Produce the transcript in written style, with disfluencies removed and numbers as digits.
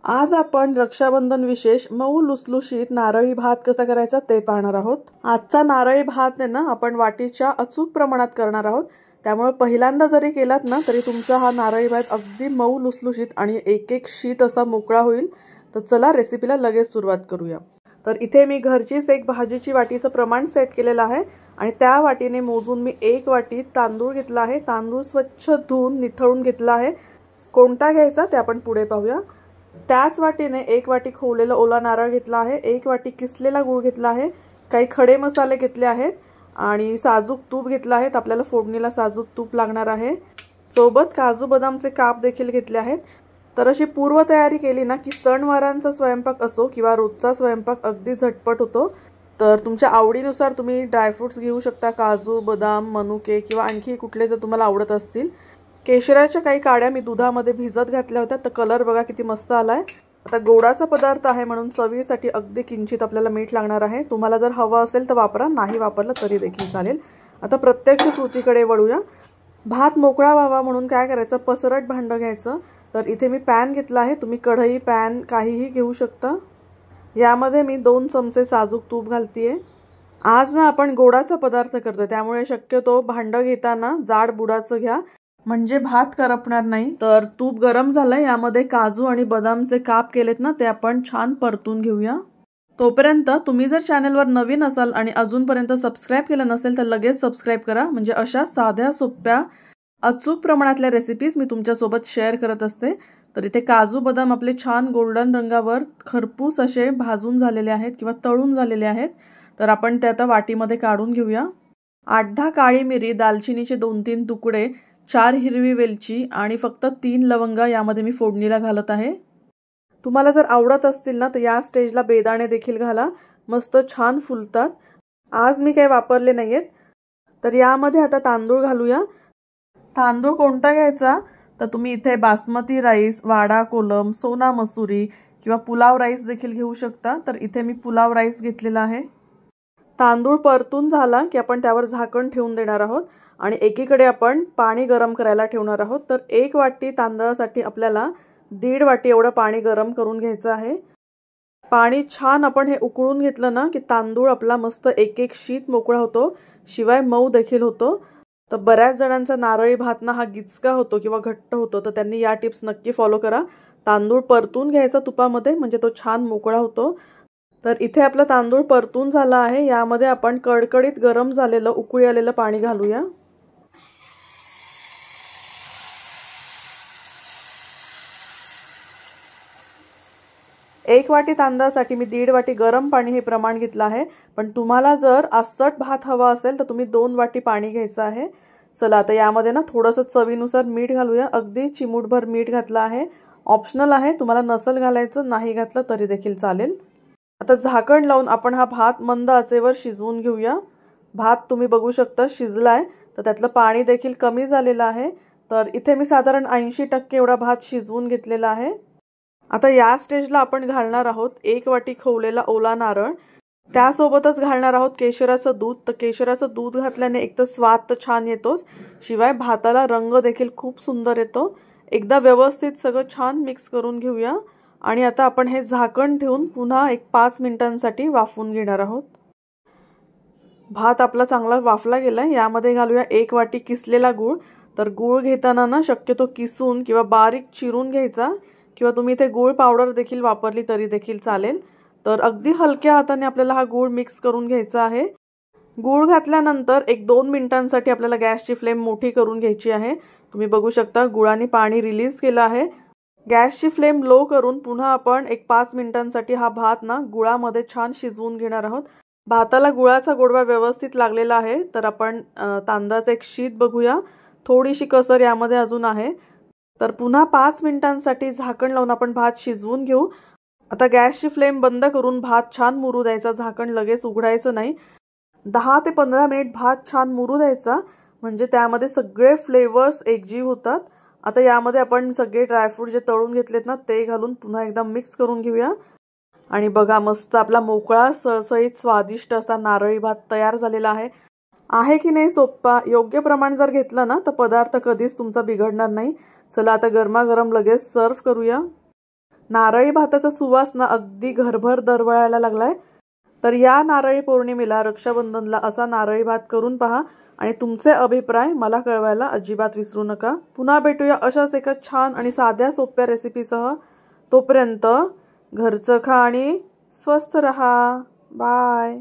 आज आपण रक्षाबंधन विशेष मऊ लुसलुशीत नारळी भात कसा करायचा ते पाहणार आहोत। आजचा नारळी भात आहे ना आपण वाटीच्या अचूक प्रमाणात करणार आहोत, त्यामुळे पहिल्यांदा जरी केलात ना तरी तुमचा हा नारळी भात अगदी मऊ लुसलुशीत आणि एक एक शीत असा मोकळा होईल। तर चला रेसिपीला लगेच सुरुवात करूया। तर इथे मी घरचीच एक भाजीची वाटीचं प्रमाण सेट केलेलं आहे आणि त्या वाटीने मोजून मी एक वाटी तांदूळ घेतला आहे। तांदूळ स्वच्छ धुवून निथळून घेतला आहे। कोणता घ्यायचा ते आपण पुढे पाहूया। त्याच वाटीने एक वाटी खोवलेला ओला नारळ घेतला आहे, एक वाटी किसलेला गूळ घेतला आहे, काही खडे मसाले घेतले आहेत आणि साजूक तूप घेतला आहे। आपल्याला फोडणीला साजूक तूप लागणार आहे। सोबत काजू बदामचे काप देखील घेतले आहेत। तर अशी पूर्व तयारी केली ना की सणवारांचा स्वयंपाक असो किंवा रोजचा स्वयंपाक अगदी झटपट होतो। तर तुमच्या आवडीनुसार तुम्ही ड्रायफ्रुट्स घेऊ शकता, काजू बदाम मनुके किंवा आणखी कुठले जर तुम्हाला आवडत असतील। केशराच्या काही काड्या मी दुधामध्ये भिजत घातल्या होत्या, तर कलर बघा किती मस्त आलाय। आता गोडाचा पदार्थ आहे म्हणून चवीसाठी अगदी किंचित आपल्याला मीठ लागणार आहे। तुम्हाला जर हवं असेल तर वापरा, नाही वापरलं तरी देखील चालेल। आता प्रत्यक्ष कृतीकडे वळूया। भात मोकळा व्हावा म्हणून काय करायचं, पसरट भांडं घ्यायचं। तर इथे मी पॅन घेतला आहे, तुम्ही कढई पॅन काहीही घेऊ शकता। यामध्ये मी 2 चमचे साजूक तूप घालतीये। आज ना आपण गोडाचा पदार्थ करतो, त्यामुळे शक्यतो भांडं घेताना जाड बुडाचं घ्या, म्हणजे भात करपणार नाही। तर तूप गरम झालंय, यामध्ये काजू आणि बदामचे काप केलेत ना ते आपण छान परतून घेऊया। तोपर्यंत तुम्ही जर चॅनलवर नवीन असाल आणि अजूनपर्यंत सबस्क्राइब केलं नसेल तर लगेच सबस्क्राइब करा, म्हणजे अशा साध्या सोप्या अचूक प्रमाणातल्या रेसिपीज मी तुमच्यासोबत शेअर करत असते। तर इथे काजू बदाम आपले छान गोल्डन रंगावर खरपूस असे भाजून झालेले आहेत किंवा तळून झालेले आहेत। तर आपण ते आता वाटीमध्ये काढून घेऊया। 8-10 काळी मिरी, दालचिनीचे 2-3 तुकडे, 4 हिरवी वेलची आणि फक्त 3 लवंगा यामध्ये मी फोडणीला घालत आहे। तुम्हाला जर आवडत असतील ना तर या स्टेजला बेदाणे देखील घाला, मस्त छान फुलतात। आज मी काही वापरले नाहीयेत। तर यामध्ये आता तांदूळ घालूया। तांदूळ कोणता घ्यायचा तर तुम्ही इथे बासमती राईस, वाडा कोलम, सोना मसुरी किंवा पुलाव राईस देखील घेऊ शकता। तर इथे मी पुलाव राईस घेतलेला आहे। तांदूळ परतून झाला की आपण त्यावर झाकण ठेवून देणार आहोत आणि एकीकडे आपण पाणी गरम करायला ठेवणार आहोत। तर 1 वाटी तांदळासाठी आपल्याला 1.5 वाटी एवढं पाणी गरम करून घ्यायचं आहे। पाणी छान आपण हे उकळून घेतलं ना की तांदूळ आपला मस्त एक एक शीत मोकळा होतो, शिवाय मऊ देखील होतो। तर बऱ्याच जणांचा नारळी भात ना हा गिचका होतो किंवा घट्ट होतो, तर त्यांनी या टिप्स नक्की फॉलो करा। तांदूळ परतून घ्यायचा तुपामध्ये, म्हणजे तो छान मोकळा होतो। तर इथे आपला तांदूळ परतून झाला आहे। यामध्ये आपण कडकडीत गरम झालेलं उकळी आलेलं पाणी घालूया। एक वाटी तांदळासाठी मी 1.5 वाटी गरम पाणी हे प्रमाण घेतलं आहे, पण तुम्हाला जर आसट भात हवा असेल तर तुम्ही 2 वाटी पाणी घ्यायचं आहे। चला आता यामध्ये ना थोडंसं चवीनुसार मीठ घालूया। अगदी चिमूटभर मीठ घातलं आहे, ऑप्शनल आहे, तुम्हाला नसल घालायचं नाही घातलं तरी देखील चालेल। आता झाकण लावून आपण हा भात मंद आचेवर शिजवून घेऊया। भात तुम्ही बघू शकता शिजलाय, तर त्यातलं पाणी देखील कमी झालेलं आहे। तर इथे मी साधारण 80% एवढा भात शिजवून घेतलेला आहे। आता या स्टेजला आपण घालणार आहोत 1 वाटी खोवलेला ओला नारळ, त्यासोबतच घालणार आहोत केशराचं दूध। तर केशराचं दूध घातल्याने एक तर स्वाद तर छान येतोच, शिवाय भाताला रंग देखील खूप सुंदर येतो। एकदा व्यवस्थित सगळं छान मिक्स करून घेऊया आणि आता आपण हे झाकण ठेवून पुन्हा 5 मिनिटांसाठी वाफवून घेणार आहोत। भात आपला चांगला वाफला गेलाय। यामध्ये घालूया 1 वाटी किसलेला गूळ। तर गूळ घेताना ना शक्यतो किसून किंवा बारीक चिरून घ्यायचा, किंवा तुम्ही इथे गूळ पावडर देखील वापरली तरी देखील चालेल। तर अगदी हलक्या हाताने आपल्याला हा गूळ मिक्स करून घ्यायचा आहे। गूळ घातल्यानंतर 1-2 मिनिटांसाठी आपल्याला गॅसची फ्लेम मोठी करून घ्यायची आहे। तुम्ही बघू शकता गुळाने पाणी रिलीज केलं आहे। गॅसची फ्लेम लो करून पुन्हा आपण 5 मिनिटांसाठी हा भात ना गुळामध्ये छान शिजवून घेणार आहोत। भाताला गुळाचा गोडवा व्यवस्थित लागलेला आहे। तर आपण तांदळाचं एक शीत बघूया, थोडीशी कसर यामध्ये अजून आहे। तर पुन्हा 5 मिनिटांसाठी झाकण लावून आपण भात शिजवून घेऊ। आता गॅसची फ्लेम बंद करून भात छान मुरू द्यायचा, झाकण लगेच उघडायचं नाही। 10 ते 15 मिनिट भात छान मुरू द्यायचा, म्हणजे त्यामध्ये सगळे फ्लेवर्स एकजीव होतात। आता यामध्ये आपण सगळे ड्रायफ्रूट जे तळून घेतलेत ना ते घालून पुन्हा एकदा मिक्स करून घेऊया। आणि बघा मस्त आपला मोकळा सळसळीत स्वादिष्ट असा नारळी भात तयार झालेला आहे की नाही सोप्पा। योग्य प्रमाण जर घेतलं ना तर पदार्थ कधीच तुमचा बिघडणार नाही। चला आता गरमागरम लगेच सर्व करूया। नारळी भाताचा सुवास ना अगदी घरभर दरवळायला लागलाय. तर या नारळी पौर्णिमेला रक्षाबंधनला असा नारळी भात करून पहा आणि तुमचे अभिप्राय मला कळवायला अजिबात विसरू नका. पुन्हा भेटूया अशाच एका छान आणि साध्या सोप्या रेसिपीसह. तोपर्यंत घरचं खा आणि स्वस्थ रहा. बाय.